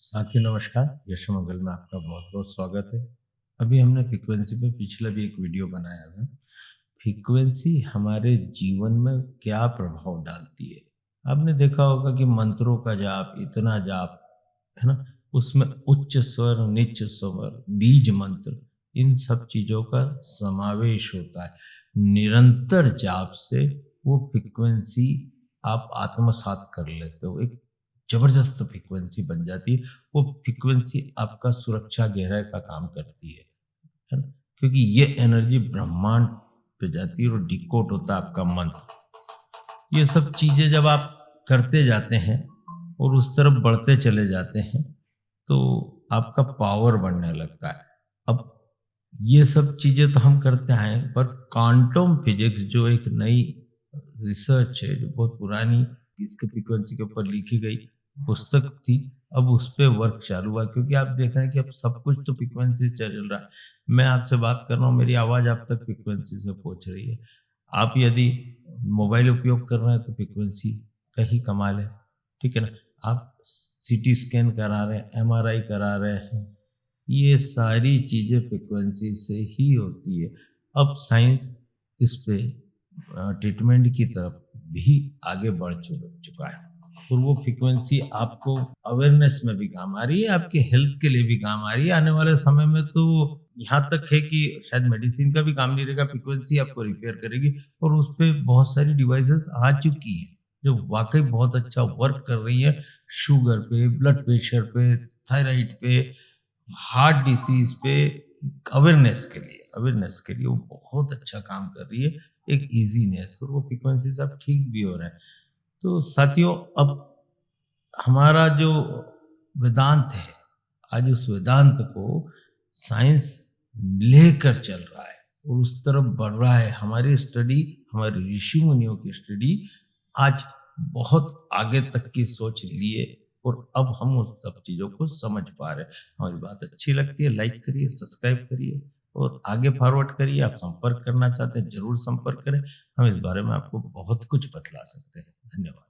साथी नमस्कार, यशोमंगल में आपका बहुत बहुत स्वागत है। अभी हमने फ्रीक्वेंसी पे पिछला भी एक वीडियो बनाया था। फ्रीक्वेंसी हमारे जीवन में क्या प्रभाव डालती है। आपने देखा होगा कि मंत्रों का जाप, इतना जाप, है ना, उसमें उच्च स्वर, निच्च स्वर, बीज मंत्र, इन सब चीजों का समावेश होता है। निरंतर जाप से वो फ्रीक्वेंसी आप आत्मसात कर लेते हो, एक जबरदस्त फ्रीक्वेंसी बन जाती है। वो फ्रीक्वेंसी आपका सुरक्षा गहराई का काम करती है ना? क्योंकि ये एनर्जी ब्रह्मांड पे जाती है और डिकोड होता है आपका मंत्र। ये सब चीजें जब आप करते जाते हैं और उस तरफ बढ़ते चले जाते हैं तो आपका पावर बढ़ने लगता है। अब ये सब चीजें तो हम करते हैं, पर क्वांटम फिजिक्स जो एक नई रिसर्च है, जो बहुत पुरानी, इसके फ्रीक्वेंसी के ऊपर लिखी गई पुस्तक थी, अब उस पे वर्क चालू हुआ। क्योंकि आप देख रहे हैं कि अब सब कुछ तो फ्रीक्वेंसी से चल रहा है। मैं आपसे बात कर रहा हूँ, मेरी आवाज आप तक फ्रीक्वेंसी से पहुंच रही है। आप यदि मोबाइल उपयोग कर रहे हैं तो फ्रीक्वेंसी का ही कमाल है, ठीक है ना। आप सीटी स्कैन करा रहे हैं, एमआरआई करा रहे हैं, ये सारी चीजें फ्रीक्वेंसी से ही होती है। अब साइंस इस पे ट्रीटमेंट की तरफ भी आगे बढ़ चुका है और वो फ्रीक्वेंसी आपको अवेयरनेस में भी काम आ रही है, आपके हेल्थ के लिए भी काम आ रही है। आने वाले समय में तो यहाँ तक है कि शायद मेडिसिन का भी काम नहीं रहेगा, फ्रीक्वेंसी आपको रिपेयर करेगी। और उस पर बहुत सारी डिवाइसेस आ चुकी हैं जो वाकई बहुत अच्छा वर्क कर रही है। शुगर पे, ब्लड प्रेशर पे, थायराइड पे, हार्ट डिसीज पे, अवेयरनेस के लिए वो बहुत अच्छा काम कर रही है। एक इजीनेस और वो फ्रीक्वेंसी सब ठीक भी हो रहा है। तो साथियों, अब हमारा जो वेदांत है, आज उस वेदांत को साइंस लेकर चल रहा है और उस तरफ बढ़ रहा है। हमारी स्टडी, हमारे ऋषि मुनियों की स्टडी आज बहुत आगे तक की सोच लिए और अब हम उस सब चीजों को समझ पा रहे हैं। हमारी बात अच्छी लगती है, लाइक करिए, सब्सक्राइब करिए और आगे फॉरवर्ड करिए। आप संपर्क करना चाहते हैं, जरूर संपर्क करें। हम इस बारे में आपको बहुत कुछ बतला सकते हैं। धन्यवाद।